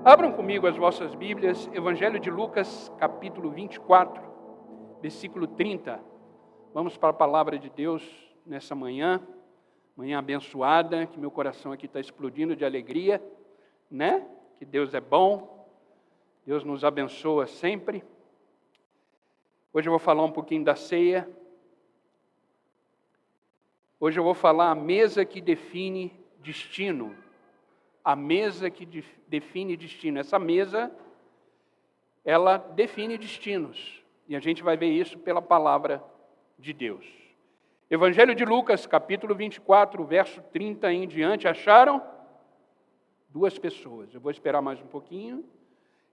Abram comigo as vossas Bíblias, Evangelho de Lucas, capítulo 24, versículo 30. Vamos para a palavra de Deus nessa manhã abençoada, que meu coração aqui está explodindo de alegria, né? Que Deus é bom, Deus nos abençoa sempre. Hoje eu vou falar um pouquinho da ceia. Hoje eu vou falar a mesa que define destino. A mesa que define destino. Essa mesa, ela define destinos. E a gente vai ver isso pela palavra de Deus. Evangelho de Lucas, capítulo 24, verso 30 em diante. Acharam? Duas pessoas. Eu vou esperar mais um pouquinho.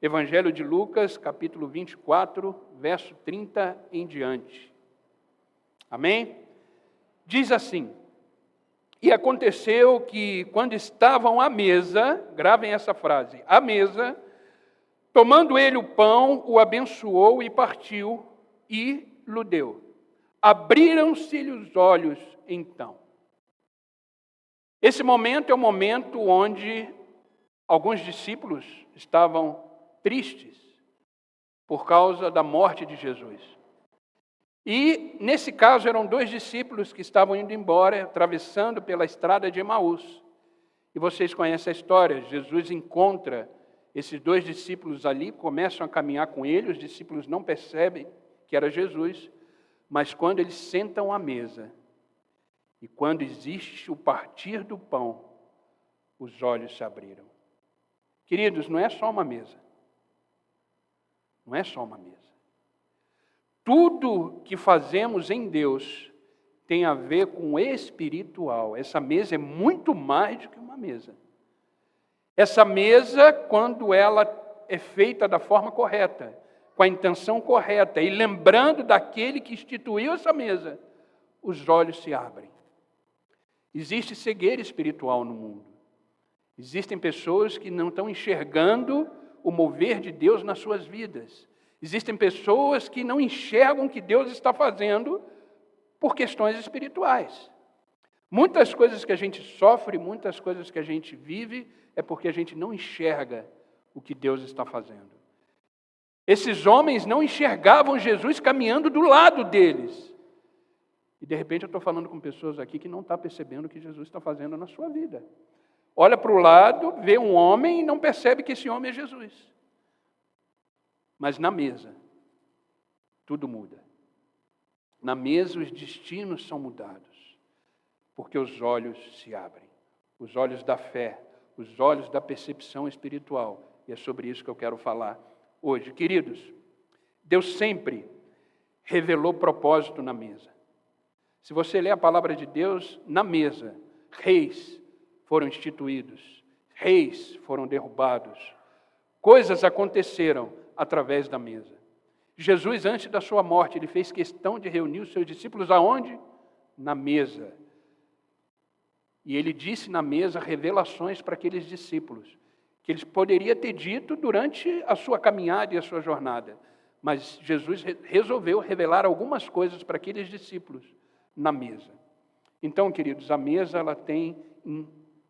Evangelho de Lucas, capítulo 24, verso 30 em diante. Amém? Diz assim: e aconteceu que, quando estavam à mesa, gravem essa frase, à mesa, tomando ele o pão, o abençoou e partiu, e lhe deu. Abriram-se-lhe os olhos, então. Esse momento é o momento onde alguns discípulos estavam tristes por causa da morte de Jesus. E, nesse caso, eram dois discípulos que estavam indo embora, atravessando pela estrada de Emaús. E vocês conhecem a história. Jesus encontra esses dois discípulos ali, começam a caminhar com ele, os discípulos não percebem que era Jesus, mas quando eles sentam à mesa, e quando existe o partir do pão, os olhos se abriram. Queridos, não é só uma mesa. Não é só uma mesa. Tudo que fazemos em Deus tem a ver com o espiritual. Essa mesa é muito mais do que uma mesa. Essa mesa, quando ela é feita da forma correta, com a intenção correta, e lembrando daquele que instituiu essa mesa, os olhos se abrem. Existe cegueira espiritual no mundo. Existem pessoas que não estão enxergando o mover de Deus nas suas vidas. Existem pessoas que não enxergam o que Deus está fazendo por questões espirituais. Muitas coisas que a gente sofre, muitas coisas que a gente vive, é porque a gente não enxerga o que Deus está fazendo. Esses homens não enxergavam Jesus caminhando do lado deles. E de repente eu estou falando com pessoas aqui que não estão percebendo o que Jesus está fazendo na sua vida. Olha para o lado, vê um homem e não percebe que esse homem é Jesus. Mas na mesa, tudo muda. Na mesa, os destinos são mudados, porque os olhos se abrem. Os olhos da fé, os olhos da percepção espiritual. E é sobre isso que eu quero falar hoje. Queridos, Deus sempre revelou propósito na mesa. Se você ler a palavra de Deus, na mesa, reis foram instituídos, reis foram derrubados, coisas aconteceram através da mesa. Jesus, antes da sua morte, ele fez questão de reunir os seus discípulos aonde? Na mesa. E ele disse na mesa revelações para aqueles discípulos, que eles poderiam ter dito durante a sua caminhada e a sua jornada. Mas Jesus resolveu revelar algumas coisas para aqueles discípulos na mesa. Então, queridos, a mesa ela tem,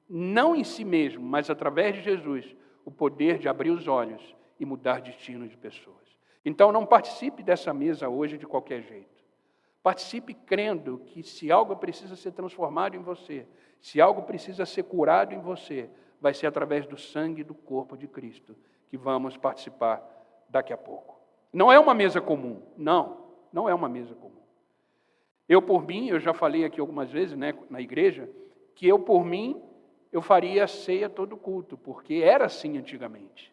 não em si mesmo, mas através de Jesus, o poder de abrir os olhos e mudar destino de pessoas. Então, não participe dessa mesa hoje de qualquer jeito. Participe crendo que se algo precisa ser transformado em você, se algo precisa ser curado em você, vai ser através do sangue e do corpo de Cristo que vamos participar daqui a pouco. Não é uma mesa comum. Não é uma mesa comum. Eu, por mim, eu já falei aqui algumas vezes, né, na igreja, que eu, por mim, eu faria a ceia todo culto, porque era assim antigamente.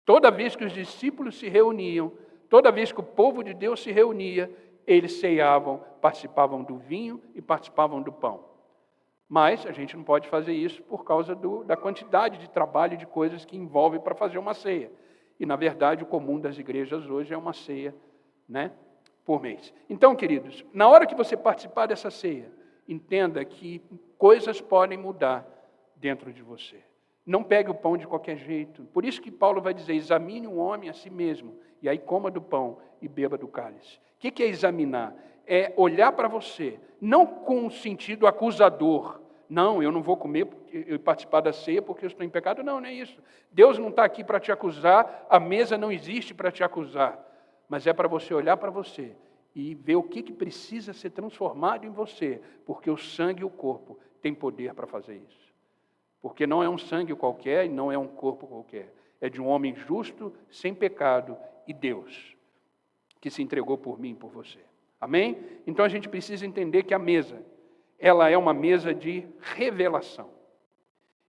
Toda vez que os discípulos se reuniam, toda vez que o povo de Deus se reunia, eles ceiavam, participavam do vinho e participavam do pão. Mas a gente não pode fazer isso por causa da quantidade de trabalho e de coisas que envolve para fazer uma ceia. E, na verdade, o comum das igrejas hoje é uma ceia, né, por mês. Então, queridos, na hora que você participar dessa ceia, entenda que coisas podem mudar dentro de você. Não pegue o pão de qualquer jeito. Por isso que Paulo vai dizer, examine um homem a si mesmo, e aí coma do pão e beba do cálice. O que é examinar? É olhar para você, não com um sentido acusador, Não, eu não vou comer e participar da ceia porque eu estou em pecado. Não, não é isso. Deus não está aqui para te acusar, a mesa não existe para te acusar, mas é para você olhar para você e ver o que precisa ser transformado em você, porque o sangue e o corpo têm poder para fazer isso. Porque não é um sangue qualquer e não é um corpo qualquer. É de um homem justo, sem pecado, e Deus, que se entregou por mim e por você. Amém? Então a gente precisa entender que a mesa, ela é uma mesa de revelação.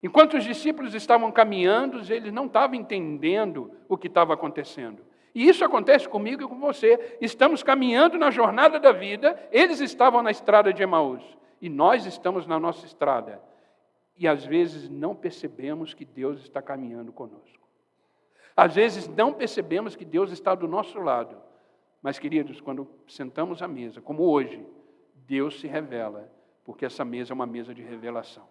Enquanto os discípulos estavam caminhando, eles não estavam entendendo o que estava acontecendo. E isso acontece comigo e com você. Estamos caminhando na jornada da vida, eles estavam na estrada de Emaús, e nós estamos na nossa estrada. E às vezes não percebemos que Deus está caminhando conosco. Às vezes não percebemos que Deus está do nosso lado. Mas, queridos, quando sentamos à mesa, como hoje, Deus se revela, porque essa mesa é uma mesa de revelação.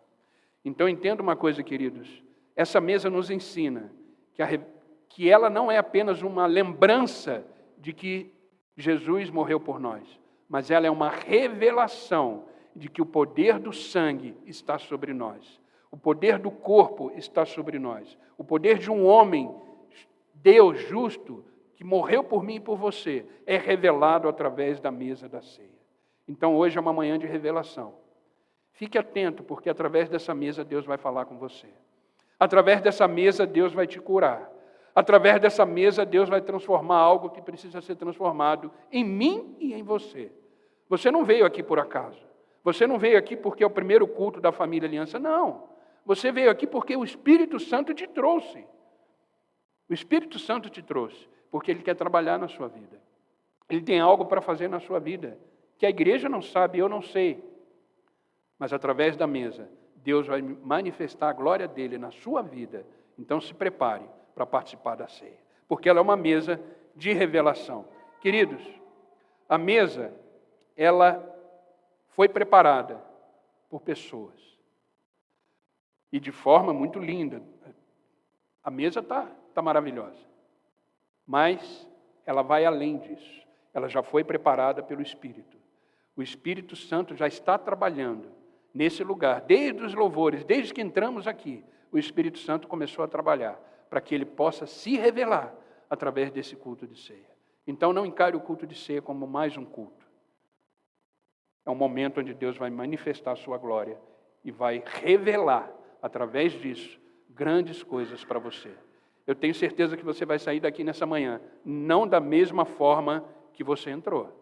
Então, entenda uma coisa, queridos, essa mesa nos ensina que ela não é apenas uma lembrança de que Jesus morreu por nós, mas ela é uma revelação de que o poder do sangue está sobre nós, o poder do corpo está sobre nós, o poder de um homem, Deus justo, que morreu por mim e por você, é revelado através da mesa da ceia. Então hoje é uma manhã de revelação. Fique atento, porque através dessa mesa Deus vai falar com você. Através dessa mesa Deus vai te curar. Através dessa mesa Deus vai transformar algo que precisa ser transformado em mim e em você. Você não veio aqui por acaso. Você não veio aqui porque é o primeiro culto da família Aliança. Não. Você veio aqui porque o Espírito Santo te trouxe. O Espírito Santo te trouxe, porque Ele quer trabalhar na sua vida. Ele tem algo para fazer na sua vida, que a igreja não sabe, eu não sei. Mas através da mesa, Deus vai manifestar a glória dEle na sua vida. Então se prepare para participar da ceia, porque ela é uma mesa de revelação. Queridos, a mesa, ela foi preparada por pessoas. E de forma muito linda. A mesa está maravilhosa. Mas ela vai além disso. Ela já foi preparada pelo Espírito. O Espírito Santo já está trabalhando nesse lugar. Desde os louvores, desde que entramos aqui, o Espírito Santo começou a trabalhar para que ele possa se revelar através desse culto de ceia. Então não encare o culto de ceia como mais um culto. É um momento onde Deus vai manifestar a sua glória e vai revelar, através disso, grandes coisas para você. Eu tenho certeza que você vai sair daqui nessa manhã, não da mesma forma que você entrou,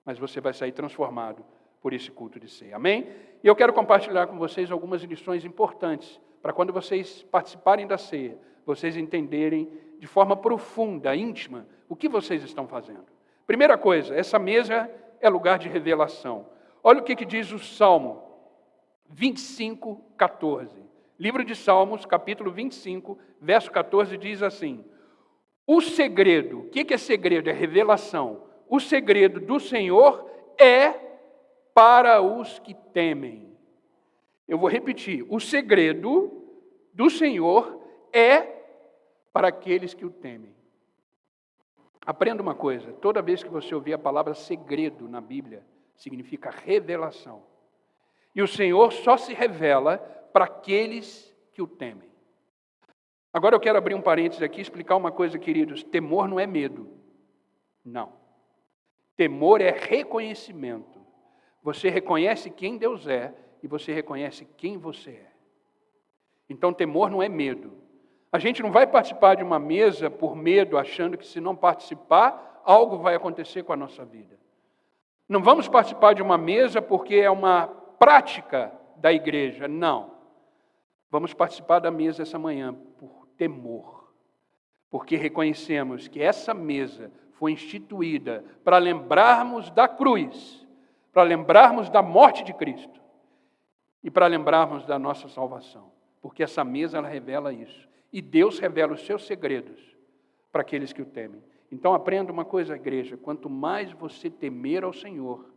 mas você vai sair transformado por esse culto de ceia. Amém? E eu quero compartilhar com vocês algumas lições importantes, para quando vocês participarem da ceia, vocês entenderem de forma profunda, íntima, o que vocês estão fazendo. Primeira coisa, essa mesa é lugar de revelação. Olha o que diz o Salmo 25, 14. Livro de Salmos, capítulo 25, verso 14, diz assim: o segredo, o que é segredo? É revelação. O segredo do Senhor é para os que temem. Eu vou repetir. O segredo do Senhor é para aqueles que o temem. Aprenda uma coisa. Toda vez que você ouvir a palavra segredo na Bíblia, significa revelação. E o Senhor só se revela para aqueles que o temem. Agora eu quero abrir um parênteses aqui e explicar uma coisa, queridos. Temor não é medo. Não. Temor é reconhecimento. Você reconhece quem Deus é e você reconhece quem você é. Então temor não é medo. A gente não vai participar de uma mesa por medo, achando que se não participar, algo vai acontecer com a nossa vida. Não vamos participar de uma mesa porque é uma prática da igreja. Não. Vamos participar da mesa essa manhã por temor. Porque reconhecemos que essa mesa foi instituída para lembrarmos da cruz, para lembrarmos da morte de Cristo e para lembrarmos da nossa salvação. Porque essa mesa ela revela isso. E Deus revela os seus segredos para aqueles que o temem. Então aprenda uma coisa, igreja: quanto mais você temer ao Senhor,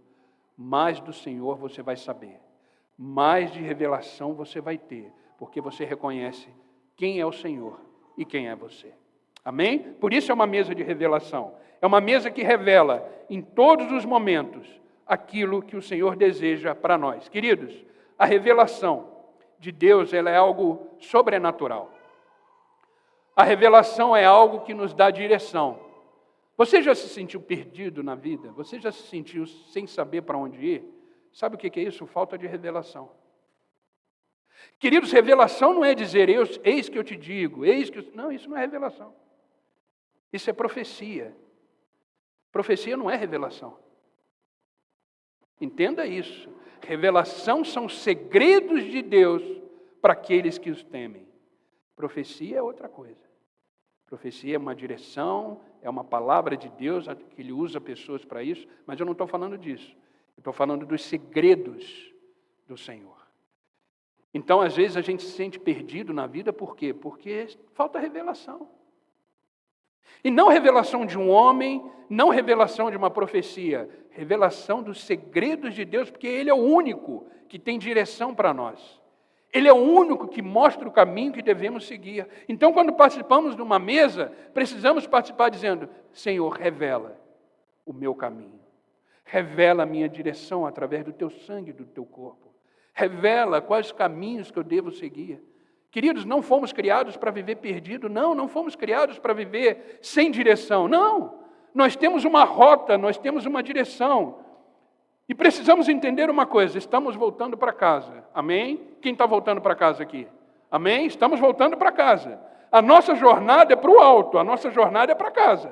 mais do Senhor você vai saber. Mais de revelação você vai ter, porque você reconhece quem é o Senhor e quem é você. Amém? Por isso é uma mesa de revelação. É uma mesa que revela em todos os momentos aquilo que o Senhor deseja para nós. Queridos, a revelação de Deus, ela é algo sobrenatural. A revelação é algo que nos dá direção. Você já se sentiu perdido na vida? Você já se sentiu sem saber para onde ir? Sabe o que é isso? Falta de revelação. Queridos, revelação não é dizer, eis que eu te digo, eis que... Não, isso não é revelação. Isso é profecia. Profecia não é revelação. Entenda isso. Revelação são segredos de Deus para aqueles que os temem. Profecia é outra coisa. Profecia é uma direção, é uma palavra de Deus, que Ele usa pessoas para isso, mas eu não estou falando disso. Eu estou falando dos segredos do Senhor. Então, às vezes, a gente se sente perdido na vida, por quê? Porque falta revelação. E não revelação de um homem, não revelação de uma profecia, revelação dos segredos de Deus, porque Ele é o único que tem direção para nós. Ele é o único que mostra o caminho que devemos seguir. Então, quando participamos de uma mesa, precisamos participar dizendo, Senhor, revela o meu caminho. Revela a minha direção através do teu sangue e do teu corpo. Revela quais caminhos que eu devo seguir. Queridos, não fomos criados para viver perdido, não fomos criados para viver sem direção, não. Nós temos uma rota, nós temos uma direção. E precisamos entender uma coisa, estamos voltando para casa, amém? Quem está voltando para casa aqui? Amém? Estamos voltando para casa. A nossa jornada é para o alto, a nossa jornada é para casa.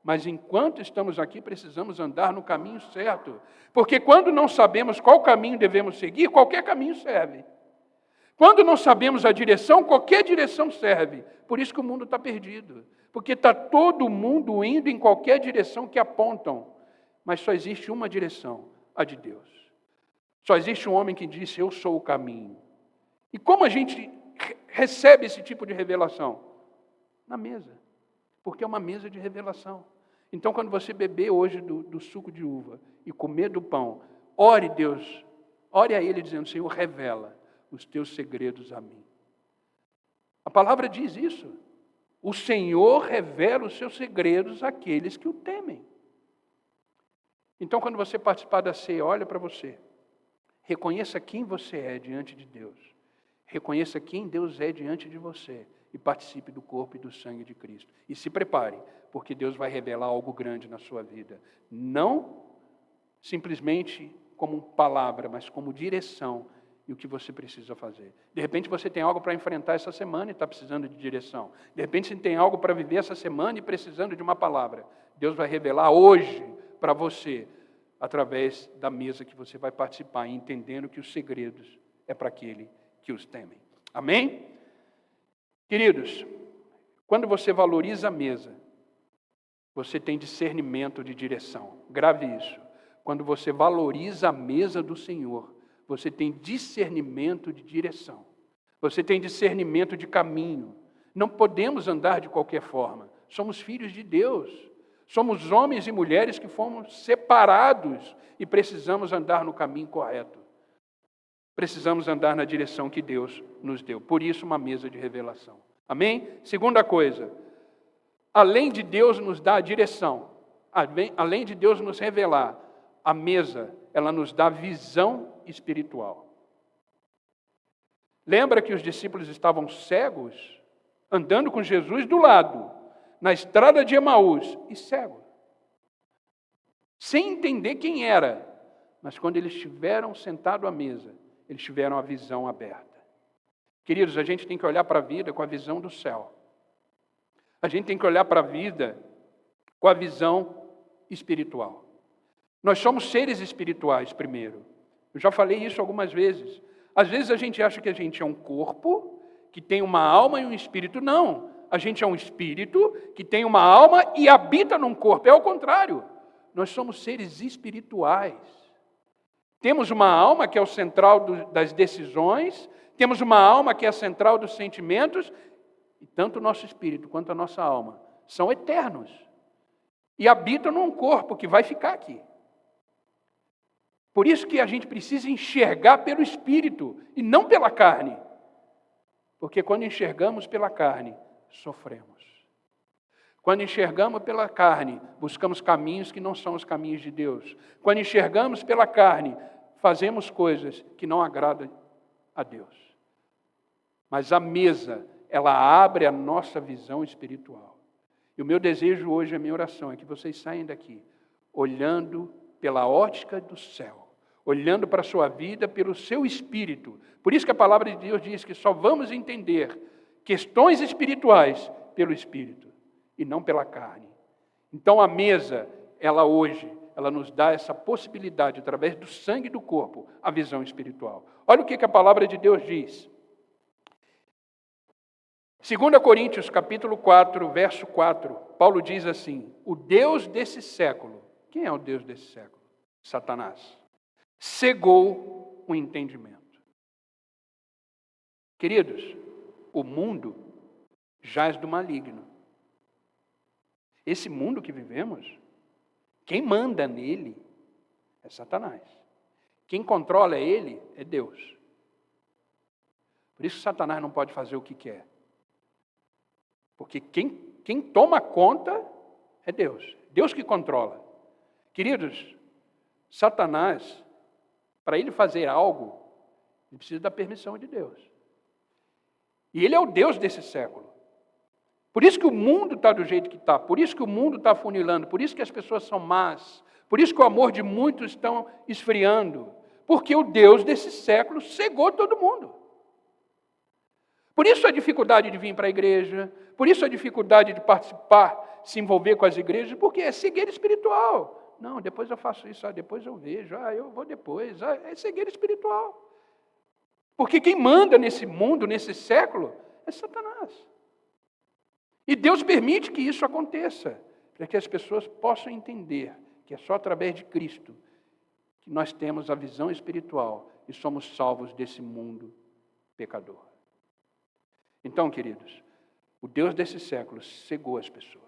Mas enquanto estamos aqui, precisamos andar no caminho certo. Porque quando não sabemos qual caminho devemos seguir, qualquer caminho serve. Quando não sabemos a direção, qualquer direção serve. Por isso que o mundo está perdido. Porque está todo mundo indo em qualquer direção que apontam. Mas só existe uma direção, a de Deus. Só existe um homem que disse, eu sou o caminho. E como a gente recebe esse tipo de revelação? Na mesa. Porque é uma mesa de revelação. Então, quando você beber hoje do suco de uva e comer do pão, ore Deus, ore a Ele dizendo, Senhor, revela os teus segredos a mim. A palavra diz isso. O Senhor revela os seus segredos àqueles que o temem. Então, quando você participar da ceia, olha para você. Reconheça quem você é diante de Deus. Reconheça quem Deus é diante de você. E participe do corpo e do sangue de Cristo. E se prepare, porque Deus vai revelar algo grande na sua vida. Não simplesmente como palavra, mas como direção e o que você precisa fazer. De repente você tem algo para enfrentar essa semana e está precisando de direção. De repente você tem algo para viver essa semana e precisando de uma palavra. Deus vai revelar hoje para você, através da mesa que você vai participar, entendendo que os segredos é para aquele que os temem. Amém? Queridos, quando você valoriza a mesa, você tem discernimento de direção. Grave isso. Quando você valoriza a mesa do Senhor, você tem discernimento de direção. Você tem discernimento de caminho. Não podemos andar de qualquer forma. Somos filhos de Deus. Somos homens e mulheres que fomos separados e precisamos andar no caminho correto. Precisamos andar na direção que Deus nos deu. Por isso, uma mesa de revelação. Amém? Segunda coisa, além de Deus nos dar a direção, além de Deus nos revelar, a mesa, ela nos dá visão espiritual. Lembra que os discípulos estavam cegos, andando com Jesus do lado, na estrada de Emaús, e cego, sem entender quem era. Mas quando eles estiveram sentados à mesa, eles tiveram a visão aberta. Queridos, a gente tem que olhar para a vida com a visão do céu. A gente tem que olhar para a vida com a visão espiritual. Nós somos seres espirituais primeiro. Eu já falei isso algumas vezes. Às vezes a gente acha que a gente é um corpo, que tem uma alma e um espírito. Não. A gente é um espírito que tem uma alma e habita num corpo. É o contrário. Nós somos seres espirituais. Temos uma alma que é o central das decisões, temos uma alma que é a central dos sentimentos, e tanto o nosso espírito quanto a nossa alma são eternos. E habitam num corpo que vai ficar aqui. Por isso que a gente precisa enxergar pelo espírito e não pela carne. Porque quando enxergamos pela carne, sofremos. Quando enxergamos pela carne, buscamos caminhos que não são os caminhos de Deus. Quando enxergamos pela carne, fazemos coisas que não agradam a Deus. Mas a mesa, ela abre a nossa visão espiritual. E o meu desejo hoje, a minha oração, é que vocês saiam daqui olhando pela ótica do céu, olhando para a sua vida pelo seu espírito. Por isso que a palavra de Deus diz que só vamos entender questões espirituais pelo espírito e não pela carne. Então a mesa, ela hoje, ela nos dá essa possibilidade, através do sangue e do corpo, a visão espiritual. Olha o que a palavra de Deus diz. 2 Coríntios, capítulo 4, verso 4, Paulo diz assim: o Deus desse século, quem é o Deus desse século? Satanás. Cegou o entendimento. Queridos, o mundo jaz do maligno. Esse mundo que vivemos, quem manda nele é Satanás. Quem controla ele é Deus. Por isso Satanás não pode fazer o que quer. Porque quem toma conta é Deus. Deus que controla. Queridos, Satanás, para ele fazer algo, ele precisa da permissão de Deus. E ele é o Deus desse século. Por isso que o mundo está do jeito que está. Por isso que o mundo está afunilando. Por isso que as pessoas são más. Por isso que o amor de muitos está esfriando. Porque o Deus desse século cegou todo mundo. Por isso a dificuldade de vir para a igreja, por isso a dificuldade de participar, se envolver com as igrejas, porque é cegueira espiritual. Não, depois eu faço isso, depois eu vejo, eu vou depois. É cegueira espiritual. Porque quem manda nesse mundo, nesse século, é Satanás. E Deus permite que isso aconteça, para que as pessoas possam entender que é só através de Cristo que nós temos a visão espiritual e somos salvos desse mundo pecador. Então, queridos, o Deus desse século cegou as pessoas.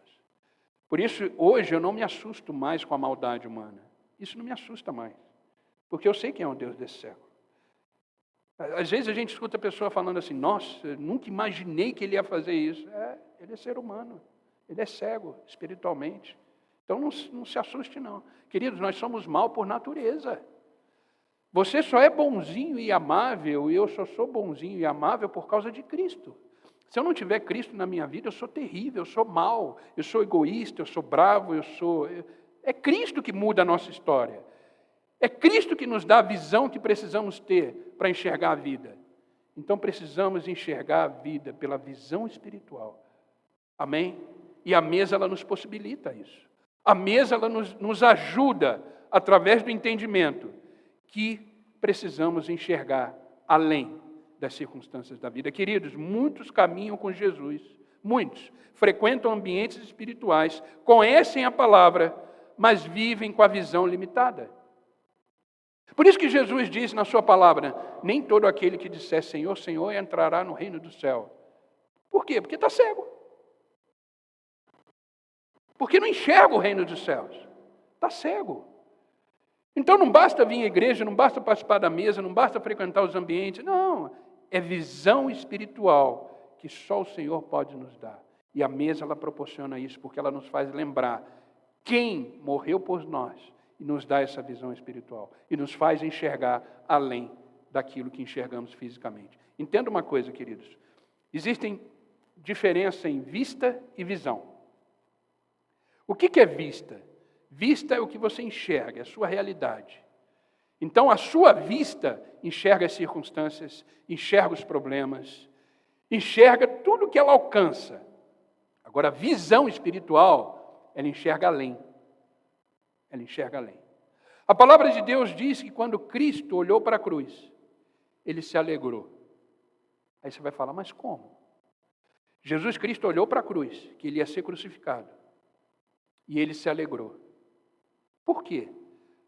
Por isso, hoje eu não me assusto mais com a maldade humana. Isso não me assusta mais. Porque eu sei quem é o Deus desse século. Às vezes a gente escuta a pessoa falando assim: nossa, eu nunca imaginei que ele ia fazer isso. Ele é ser humano. Ele é cego espiritualmente. Então não se assuste não. Queridos, nós somos mal por natureza. Você só é bonzinho e amável, e eu só sou bonzinho e amável por causa de Cristo. Se eu não tiver Cristo na minha vida, eu sou terrível, eu sou mau, eu sou egoísta, eu sou bravo, É Cristo que muda a nossa história. É Cristo que nos dá a visão que precisamos ter para enxergar a vida. Então precisamos enxergar a vida pela visão espiritual. Amém? E a mesa, ela nos possibilita isso. A mesa, ela nos ajuda, através do entendimento, que precisamos enxergar além das circunstâncias da vida. Queridos, muitos caminham com Jesus, muitos frequentam ambientes espirituais, conhecem a palavra, mas vivem com a visão limitada. Por isso que Jesus diz na sua palavra: nem todo aquele que disser Senhor, Senhor, entrará no reino do céu. Por quê? Porque está cego. Porque não enxerga o reino dos céus. Está cego. Então não basta vir à igreja, não basta participar da mesa, não basta frequentar os ambientes. Não, é visão espiritual que só o Senhor pode nos dar. E a mesa, ela proporciona isso, porque ela nos faz lembrar quem morreu por nós e nos dá essa visão espiritual. E nos faz enxergar além daquilo que enxergamos fisicamente. Entenda uma coisa, queridos. Existem diferença em vista e visão. O que é vista? Vista é o que você enxerga, é a sua realidade. Então, a sua vista enxerga as circunstâncias, enxerga os problemas, enxerga tudo que ela alcança. Agora, a visão espiritual, ela enxerga além. Ela enxerga além. A palavra de Deus diz que quando Cristo olhou para a cruz, ele se alegrou. Aí você vai falar, mas como? Jesus Cristo olhou para a cruz, que ele ia ser crucificado, e ele se alegrou. Por quê?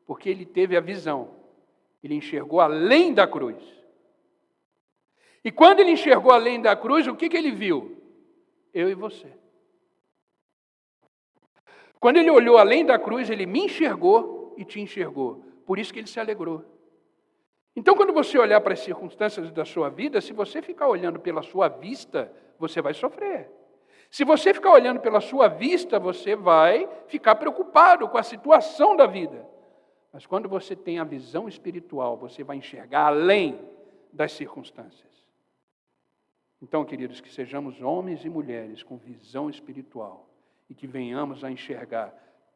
Porque ele teve a visão. Ele enxergou além da cruz. E quando ele enxergou além da cruz, o que ele viu? Eu e você. Quando ele olhou além da cruz, ele me enxergou e te enxergou. Por isso que ele se alegrou. Então, quando você olhar para as circunstâncias da sua vida, se você ficar olhando pela sua vista, você vai sofrer. Se você ficar olhando pela sua vista, você vai ficar preocupado com a situação da vida. Mas quando você tem a visão espiritual, você vai enxergar além das circunstâncias. Então, queridos, que sejamos homens e mulheres com visão espiritual e que venhamos a enxergar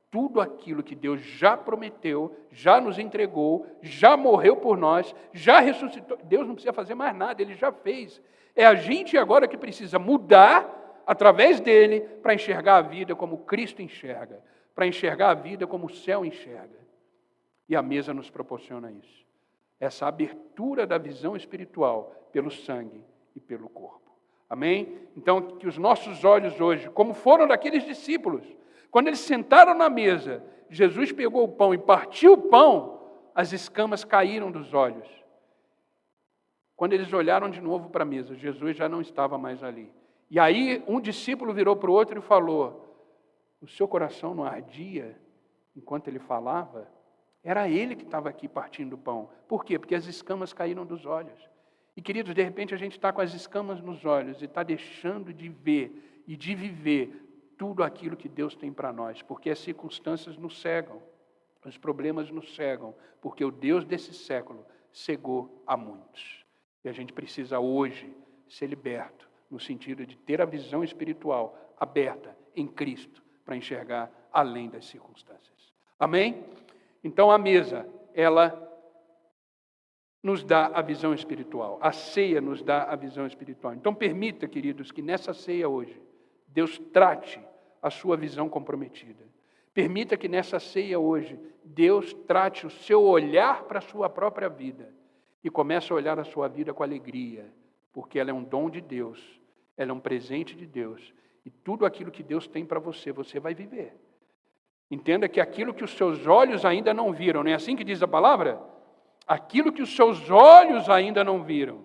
tudo aquilo que Deus já prometeu, já nos entregou, já morreu por nós, já ressuscitou. Deus não precisa fazer mais nada, Ele já fez. É a gente agora que precisa mudar através dele para enxergar a vida como Cristo enxerga, para enxergar a vida como o céu enxerga. E a mesa nos proporciona isso. Essa abertura da visão espiritual pelo sangue e pelo corpo. Amém? Então, que os nossos olhos hoje, como foram daqueles discípulos, quando eles sentaram na mesa, Jesus pegou o pão e partiu o pão, as escamas caíram dos olhos. Quando eles olharam de novo para a mesa, Jesus já não estava mais ali. E aí um discípulo virou para o outro e falou: o seu coração não ardia enquanto ele falava? Era ele que estava aqui partindo o pão. Por quê? Porque as escamas caíram dos olhos. E, queridos, de repente a gente está com as escamas nos olhos e está deixando de ver e de viver tudo aquilo que Deus tem para nós, porque as circunstâncias nos cegam, os problemas nos cegam, porque o Deus desse século cegou a muitos. E a gente precisa hoje ser liberto, no sentido de ter a visão espiritual aberta em Cristo, para enxergar além das circunstâncias. Amém? Então a mesa, ela nos dá a visão espiritual. A ceia nos dá a visão espiritual. Então permita, queridos, que nessa ceia hoje, Deus trate a sua visão comprometida. Permita que nessa ceia hoje, Deus trate o seu olhar para a sua própria vida e comece a olhar a sua vida com alegria, porque ela é um dom de Deus, ela é um presente de Deus, e tudo aquilo que Deus tem para você, você vai viver. Entenda que aquilo que os seus olhos ainda não viram, não é assim que diz a palavra? Aquilo que os seus olhos ainda não viram,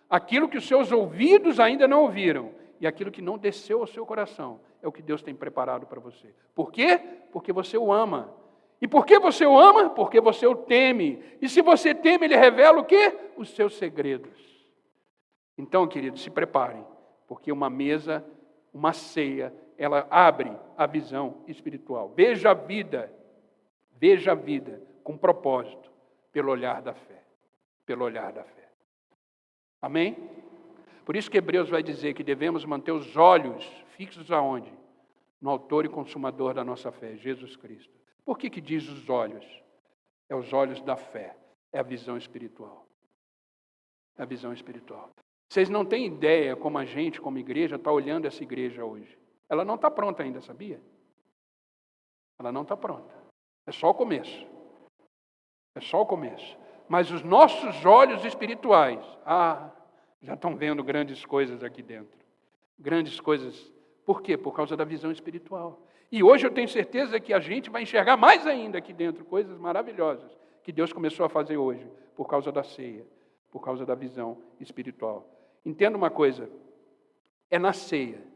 aquilo que os seus ouvidos ainda não ouviram, e aquilo que não desceu ao seu coração, é o que Deus tem preparado para você. Por quê? Porque você o ama. E por que você o ama? Porque você o teme. E se você teme, Ele revela o quê? Os seus segredos. Então, queridos, se preparem, porque uma mesa, uma ceia, ela abre a visão espiritual. Veja a vida com propósito, pelo olhar da fé. Pelo olhar da fé. Amém? Por isso que Hebreus vai dizer que devemos manter os olhos fixos aonde? No autor e consumador da nossa fé, Jesus Cristo. Por que diz os olhos? É os olhos da fé, é a visão espiritual. É a visão espiritual. Vocês não têm ideia como a gente, como igreja, está olhando essa igreja hoje. Ela não está pronta ainda, sabia? Ela não está pronta. É só o começo. É só o começo. Mas os nossos olhos espirituais, já estão vendo grandes coisas aqui dentro. Grandes coisas. Por quê? Por causa da visão espiritual. E hoje eu tenho certeza que a gente vai enxergar mais ainda aqui dentro coisas maravilhosas que Deus começou a fazer hoje, por causa da ceia, por causa da visão espiritual. Entenda uma coisa, é na ceia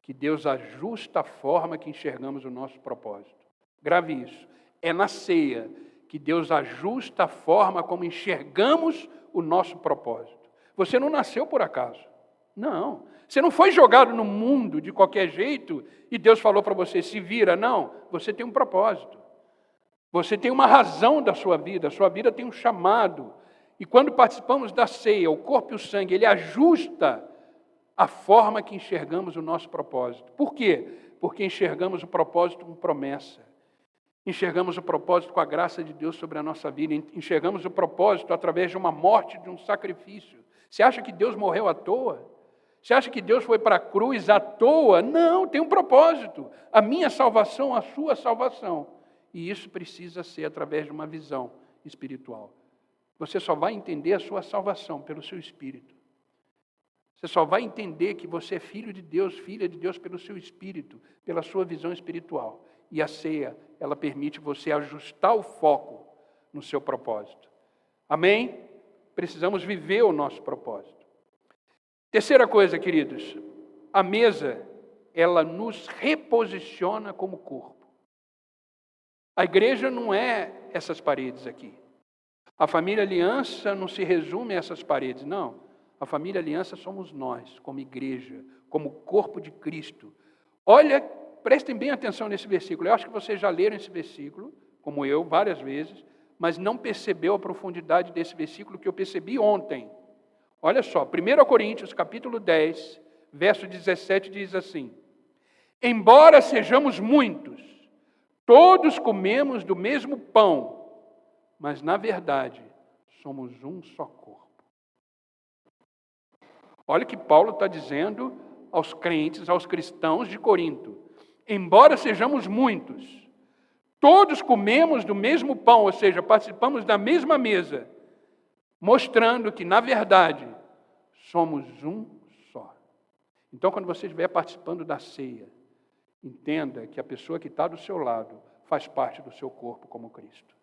que Deus ajusta a forma que enxergamos o nosso propósito. Grave isso. É na ceia que Deus ajusta a forma como enxergamos o nosso propósito. Você não nasceu por acaso. Não. Você não foi jogado no mundo de qualquer jeito e Deus falou para você, se vira. Não. Você tem um propósito. Você tem uma razão da sua vida. A sua vida tem um chamado. E quando participamos da ceia, o corpo e o sangue, ele ajusta a forma que enxergamos o nosso propósito. Por quê? Porque enxergamos o propósito com promessa. Enxergamos o propósito com a graça de Deus sobre a nossa vida. Enxergamos o propósito através de uma morte, de um sacrifício. Você acha que Deus morreu à toa? Você acha que Deus foi para a cruz à toa? Não, tem um propósito. A minha salvação, a sua salvação. E isso precisa ser através de uma visão espiritual. Você só vai entender a sua salvação pelo seu espírito. Você só vai entender que você é filho de Deus, filha de Deus pelo seu espírito, pela sua visão espiritual. E a ceia, ela permite você ajustar o foco no seu propósito. Amém? Precisamos viver o nosso propósito. Terceira coisa, queridos, a mesa, ela nos reposiciona como corpo. A igreja não é essas paredes aqui. A família Aliança não se resume a essas paredes, não. A família Aliança somos nós, como igreja, como corpo de Cristo. Olha, prestem bem atenção nesse versículo. Eu acho que vocês já leram esse versículo, como eu, várias vezes, mas não percebeu a profundidade desse versículo que eu percebi ontem. Olha só, 1 Coríntios, capítulo 10, verso 17, diz assim: embora sejamos muitos, todos comemos do mesmo pão, mas na verdade somos um só corpo. Olha o que Paulo está dizendo aos crentes, aos cristãos de Corinto. Embora sejamos muitos, todos comemos do mesmo pão, ou seja, participamos da mesma mesa, mostrando que, na verdade, somos um só. Então, quando você estiver participando da ceia, entenda que a pessoa que está do seu lado faz parte do seu corpo como Cristo.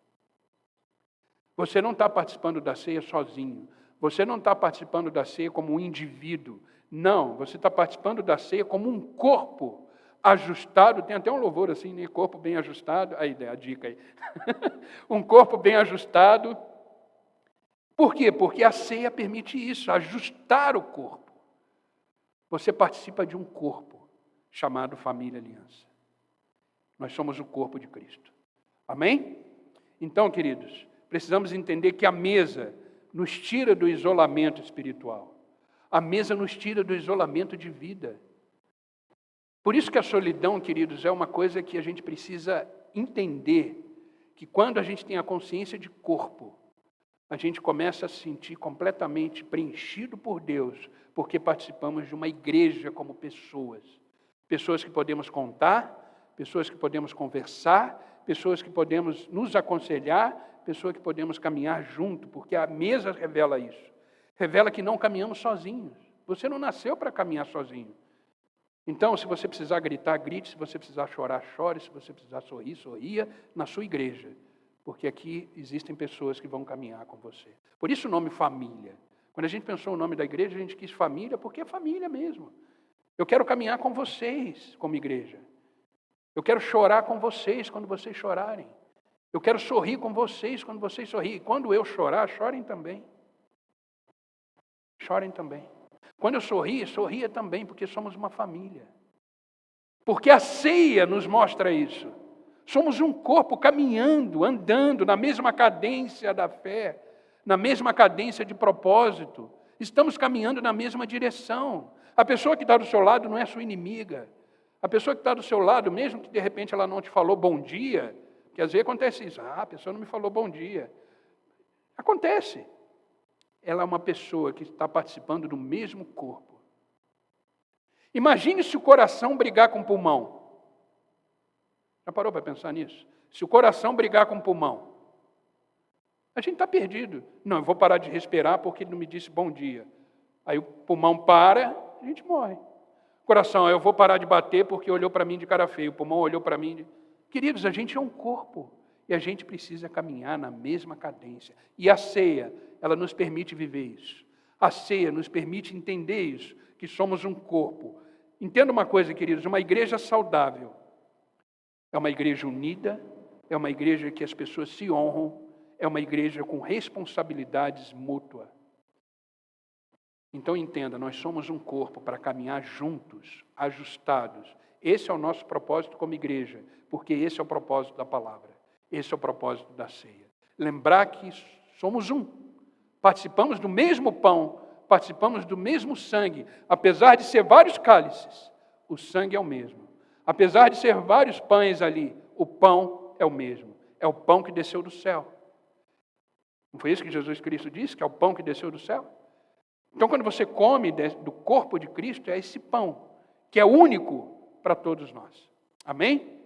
Você não está participando da ceia sozinho. Você não está participando da ceia como um indivíduo. Não, você está participando da ceia como um corpo ajustado. Tem até um louvor assim, né? Corpo bem ajustado. Aí, a dica aí. Um corpo bem ajustado. Por quê? Porque a ceia permite isso, ajustar o corpo. Você participa de um corpo chamado Família Aliança. Nós somos o corpo de Cristo. Amém? Então, queridos, precisamos entender que a mesa nos tira do isolamento espiritual. A mesa nos tira do isolamento de vida. Por isso que a solidão, queridos, é uma coisa que a gente precisa entender, que quando a gente tem a consciência de corpo, a gente começa a se sentir completamente preenchido por Deus, porque participamos de uma igreja como pessoas. Pessoas que podemos contar, pessoas que podemos conversar, pessoas que podemos nos aconselhar, pessoas que podemos caminhar junto, porque a mesa revela isso. Revela que não caminhamos sozinhos. Você não nasceu para caminhar sozinho. Então, se você precisar gritar, grite. Se você precisar chorar, chore. Se você precisar sorrir, sorria na sua igreja. Porque aqui existem pessoas que vão caminhar com você. Por isso o nome família. Quando a gente pensou o nome da igreja, a gente quis família, porque é família mesmo. Eu quero caminhar com vocês como igreja. Eu quero chorar com vocês quando vocês chorarem. Eu quero sorrir com vocês quando vocês sorrirem. E quando eu chorar, chorem também. Chorem também. Quando eu sorrir, sorria também, porque somos uma família. Porque a ceia nos mostra isso. Somos um corpo caminhando, andando na mesma cadência da fé, na mesma cadência de propósito. Estamos caminhando na mesma direção. A pessoa que está do seu lado não é sua inimiga. A pessoa que está do seu lado, mesmo que de repente ela não te falou bom dia, que às vezes acontece isso. A pessoa não me falou bom dia. Acontece. Ela é uma pessoa que está participando do mesmo corpo. Imagine se o coração brigar com o pulmão. Já parou para pensar nisso? Se o coração brigar com o pulmão, a gente está perdido. Não, eu vou parar de respirar porque ele não me disse bom dia. Aí o pulmão para, a gente morre. Coração, eu vou parar de bater porque olhou para mim de cara feia. O pulmão olhou para mim. Queridos, a gente é um corpo. E a gente precisa caminhar na mesma cadência. E a ceia, ela nos permite viver isso. A ceia nos permite entender isso, que somos um corpo. Entenda uma coisa, queridos, uma igreja saudável é uma igreja unida, é uma igreja que as pessoas se honram, é uma igreja com responsabilidades mútuas. Então entenda, nós somos um corpo para caminhar juntos, ajustados. Esse é o nosso propósito como igreja, porque esse é o propósito da palavra. Esse é o propósito da ceia. Lembrar que somos um. Participamos do mesmo pão, participamos do mesmo sangue. Apesar de ser vários cálices, o sangue é o mesmo. Apesar de ser vários pães ali, o pão é o mesmo. É o pão que desceu do céu. Não foi isso que Jesus Cristo disse, que é o pão que desceu do céu? Então, quando você come do corpo de Cristo, é esse pão, que é único para todos nós. Amém?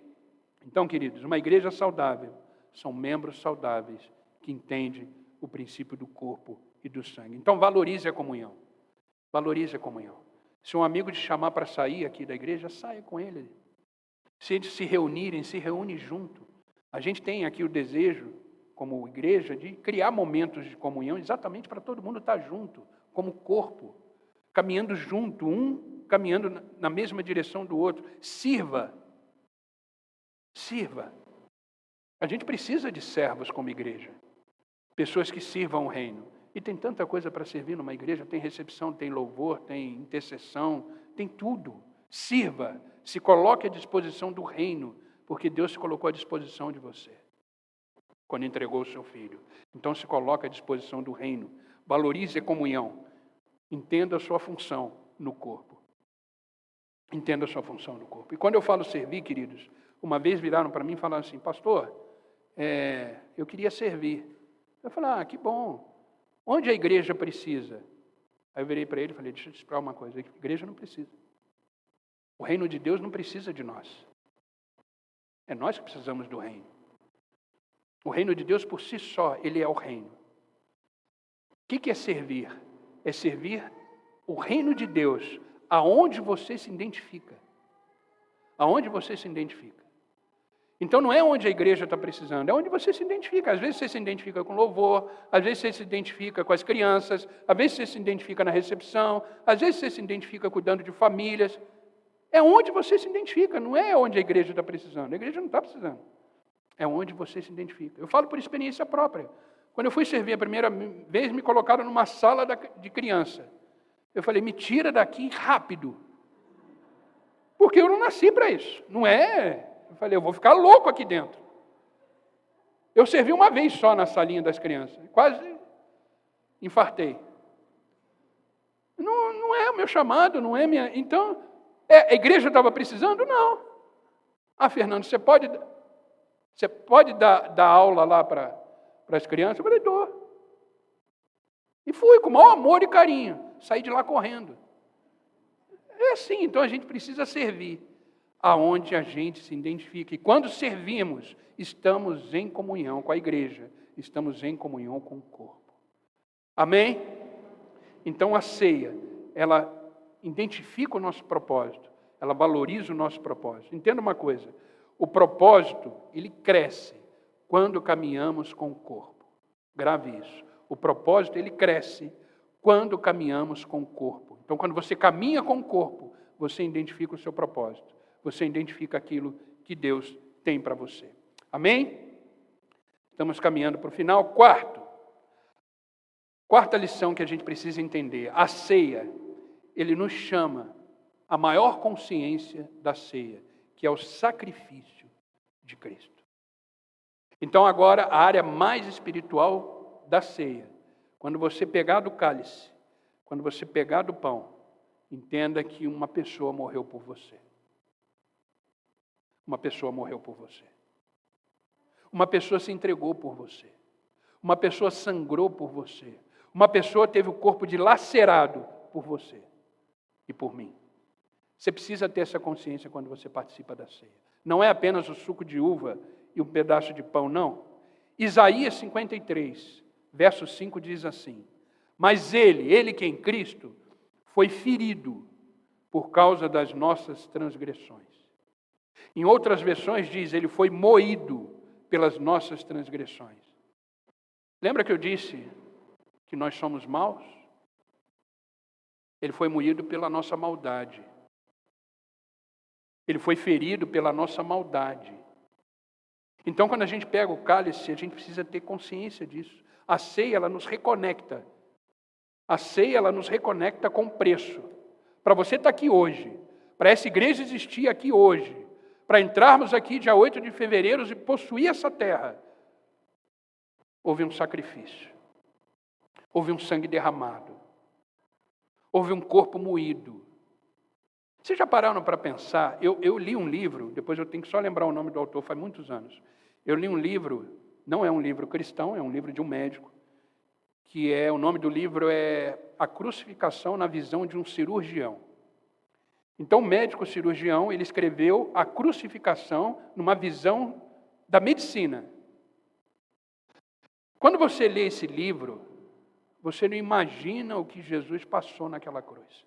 Então, queridos, uma igreja saudável são membros saudáveis que entendem o princípio do corpo e do sangue. Então, valorize a comunhão. Valorize a comunhão. Se um amigo te chamar para sair aqui da igreja, saia com ele. Se eles se reunirem, se reúne junto. A gente tem aqui o desejo, como igreja, de criar momentos de comunhão exatamente para todo mundo estar junto, como corpo, caminhando junto, um caminhando na mesma direção do outro. Sirva. Sirva. A gente precisa de servos como igreja. Pessoas que sirvam o reino. E tem tanta coisa para servir numa igreja. Tem recepção, tem louvor, tem intercessão, tem tudo. Sirva. Se coloque à disposição do reino, porque Deus se colocou à disposição de você. quando entregou o seu filho. Então se coloca à disposição do reino. Valorize a comunhão. Entenda a sua função no corpo. Entenda a sua função no corpo. E quando eu falo servir, queridos, uma vez viraram para mim e falaram assim, pastor, eu queria servir. Eu falei, que bom. Onde a igreja precisa? Aí eu virei para ele e falei, deixa eu te explicar uma coisa, a igreja não precisa. O reino de Deus não precisa de nós. É nós que precisamos do reino. O reino de Deus por si só, ele é o reino. O que é servir? É servir o reino de Deus, aonde você se identifica. Aonde você se identifica. Então não é onde a igreja está precisando, é onde você se identifica. Às vezes você se identifica com louvor, às vezes você se identifica com as crianças, às vezes você se identifica na recepção, às vezes você se identifica cuidando de famílias. É onde você se identifica, não é onde a igreja está precisando. A igreja não está precisando. É onde você se identifica. Eu falo por experiência própria. Quando eu fui servir a primeira vez, me colocaram numa sala de criança. Eu falei, me tira daqui rápido. Porque eu não nasci para isso. Não é... Eu falei, eu vou ficar louco aqui dentro. Eu servi uma vez só na salinha das crianças. Quase infartei. Não é o meu chamado, não é minha... Então, a igreja estava precisando? Não. Fernando, você pode dar aula lá para as crianças? Eu falei, dou. E fui, com o maior amor e carinho. Saí de lá correndo. É assim, então a gente precisa servir aonde a gente se identifica. E quando servimos, estamos em comunhão com a igreja, estamos em comunhão com o corpo. Amém? Então a ceia, ela identifica o nosso propósito, ela valoriza o nosso propósito. Entenda uma coisa, o propósito, ele cresce quando caminhamos com o corpo. Grave isso. O propósito, ele cresce quando caminhamos com o corpo. Então, quando você caminha com o corpo, você identifica o seu propósito. Você identifica aquilo que Deus tem para você. Amém? Estamos caminhando para o final. Quarta lição que a gente precisa entender. A ceia, ele nos chama a maior consciência da ceia, que é o sacrifício de Cristo. Então agora a área mais espiritual da ceia. Quando você pegar do cálice, quando você pegar do pão, entenda que uma pessoa morreu por você. Uma pessoa morreu por você. Uma pessoa se entregou por você. Uma pessoa sangrou por você. Uma pessoa teve o corpo dilacerado por você e por mim. Você precisa ter essa consciência quando você participa da ceia. Não é apenas o suco de uva e um pedaço de pão, não. Isaías 53, verso 5 diz assim: mas ele que em Cristo, foi ferido por causa das nossas transgressões. Em outras versões diz, ele foi moído pelas nossas transgressões. Lembra que eu disse que nós somos maus? Ele foi moído pela nossa maldade. Ele foi ferido pela nossa maldade. Então, quando a gente pega o cálice, a gente precisa ter consciência disso. A ceia, ela nos reconecta. A ceia, ela nos reconecta com o preço. Para você estar aqui hoje, para essa igreja existir aqui hoje, para entrarmos aqui dia 8 de fevereiro e possuir essa terra, houve um sacrifício. Houve um sangue derramado. Houve um corpo moído. Vocês já pararam para pensar? Eu li um livro, depois eu tenho que só lembrar o nome do autor, faz muitos anos. Eu li um livro, não é um livro cristão, é um livro de um médico, que o nome do livro é A Crucificação na Visão de um Cirurgião. Então, o médico cirurgião, ele escreveu a crucificação numa visão da medicina. Quando você lê esse livro, você não imagina o que Jesus passou naquela cruz.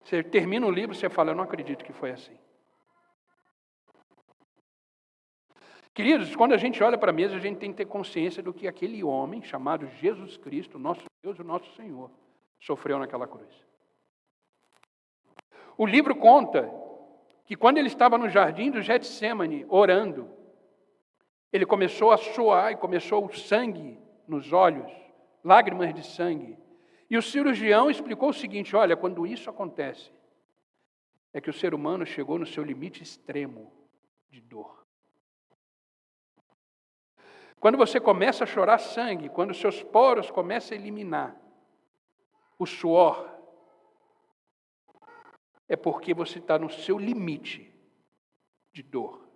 Você termina o livro e você fala, eu não acredito que foi assim. Queridos, quando a gente olha para a mesa, a gente tem que ter consciência do que aquele homem, chamado Jesus Cristo, nosso Deus e nosso Senhor, sofreu naquela cruz. O livro conta que quando ele estava no jardim do Getsêmani, orando, ele começou a suar e começou o sangue nos olhos, lágrimas de sangue. E o cirurgião explicou o seguinte, olha, quando isso acontece, é que o ser humano chegou no seu limite extremo de dor. Quando você começa a chorar sangue, quando os seus poros começam a eliminar o suor, é porque você está no seu limite de dor.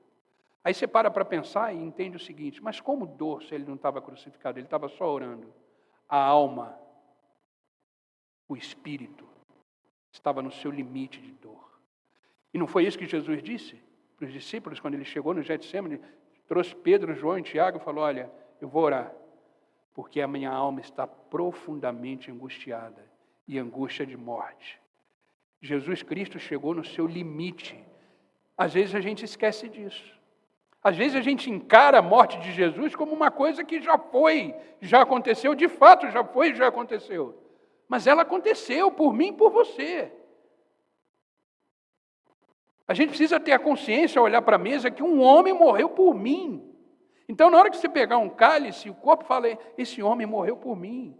Aí você para pensar e entende o seguinte, mas como dor se ele não estava crucificado? Ele estava só orando. A alma, o espírito, estava no seu limite de dor. E não foi isso que Jesus disse para os discípulos quando ele chegou no Getsemane? Trouxe Pedro, João e Tiago e falou, olha, eu vou orar, porque a minha alma está profundamente angustiada e angústia de morte. Jesus Cristo chegou no seu limite. Às vezes a gente esquece disso. Às vezes a gente encara a morte de Jesus como uma coisa que já foi, já aconteceu, de fato já foi, já aconteceu. Mas ela aconteceu por mim e por você. A gente precisa ter a consciência, olhar para a mesa, que um homem morreu por mim. Então, na hora que você pegar um cálice, o corpo fala, esse homem morreu por mim.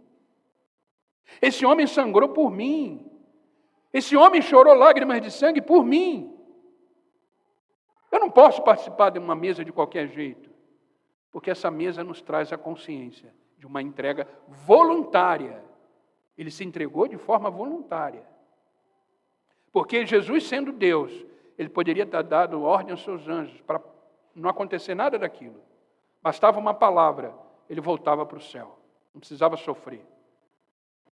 Esse homem sangrou por mim. Esse homem chorou lágrimas de sangue por mim. Eu não posso participar de uma mesa de qualquer jeito, porque essa mesa nos traz a consciência de uma entrega voluntária. Ele se entregou de forma voluntária. Porque Jesus, sendo Deus, ele poderia ter dado ordem aos seus anjos para não acontecer nada daquilo. Bastava uma palavra, ele voltava para o céu. Não precisava sofrer.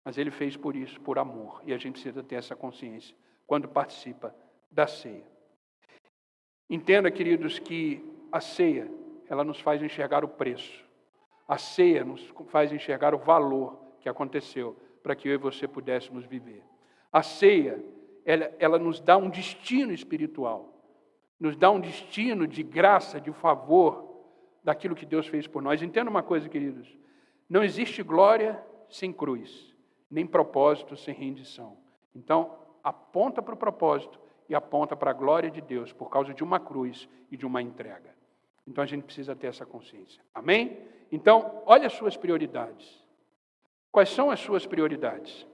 Mas ele fez por isso, por amor. E a gente precisa ter essa consciência quando participa da ceia. Entenda, queridos, que a ceia, ela nos faz enxergar o preço. A ceia nos faz enxergar o valor que aconteceu para que eu e você pudéssemos viver. A ceia, ela nos dá um destino espiritual. Nos dá um destino de graça, de favor daquilo que Deus fez por nós. Entenda uma coisa, queridos. Não existe glória sem cruz, nem propósito sem rendição. Então, aponta para o propósito e aponta para a glória de Deus por causa de uma cruz e de uma entrega. Então a gente precisa ter essa consciência. Amém? Então, olha as suas prioridades. Quais são as suas prioridades?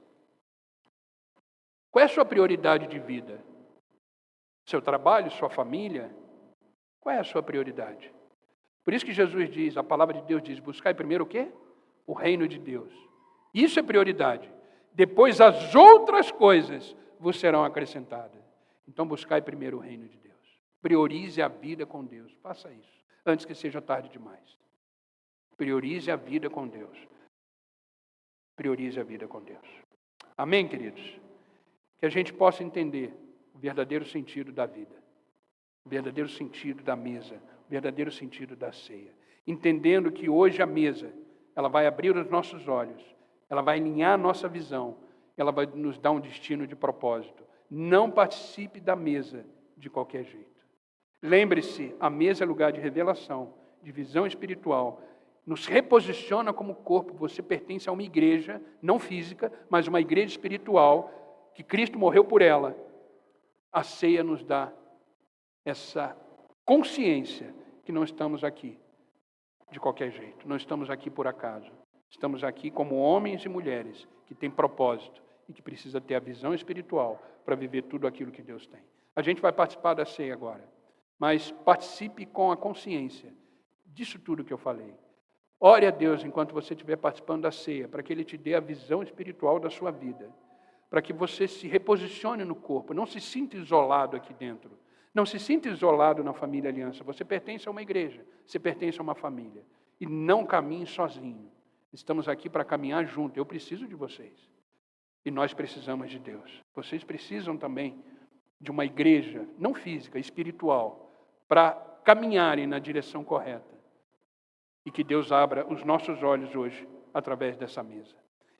Qual é a sua prioridade de vida? Seu trabalho, sua família? Qual é a sua prioridade? Por isso que Jesus diz, a palavra de Deus diz, buscai primeiro o quê? O reino de Deus. Isso é prioridade. Depois as outras coisas vos serão acrescentadas. Então buscai primeiro o reino de Deus. Priorize a vida com Deus. Faça isso, antes que seja tarde demais. Priorize a vida com Deus. Priorize a vida com Deus. Amém, queridos? Que a gente possa entender o verdadeiro sentido da vida, o verdadeiro sentido da mesa, o verdadeiro sentido da ceia. Entendendo que hoje a mesa, ela vai abrir os nossos olhos, ela vai alinhar a nossa visão, ela vai nos dar um destino de propósito. Não participe da mesa de qualquer jeito. Lembre-se, a mesa é lugar de revelação, de visão espiritual. Nos reposiciona como corpo. Você pertence a uma igreja, não física, mas uma igreja espiritual, que Cristo morreu por ela. A ceia nos dá essa consciência que não estamos aqui de qualquer jeito. Não estamos aqui por acaso. Estamos aqui como homens e mulheres que têm propósito e que precisa ter a visão espiritual para viver tudo aquilo que Deus tem. A gente vai participar da ceia agora, mas participe com a consciência disso tudo que eu falei. Ore a Deus enquanto você estiver participando da ceia, para que Ele te dê a visão espiritual da sua vida, para que você se reposicione no corpo, não se sinta isolado aqui dentro, não se sinta isolado na família Aliança. Você pertence a uma igreja, você pertence a uma família, e não caminhe sozinho. Estamos aqui para caminhar junto. Eu preciso de vocês. E nós precisamos de Deus. Vocês precisam também de uma igreja, não física, espiritual, para caminharem na direção correta. E que Deus abra os nossos olhos hoje, através dessa mesa.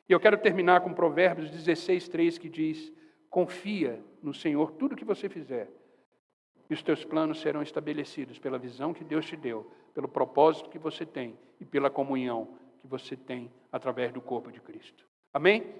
E eu quero terminar com Provérbios 16:3, que diz, confia no Senhor tudo que você fizer, e os teus planos serão estabelecidos pela visão que Deus te deu, pelo propósito que você tem e pela comunhão que você tem através do corpo de Cristo. Amém?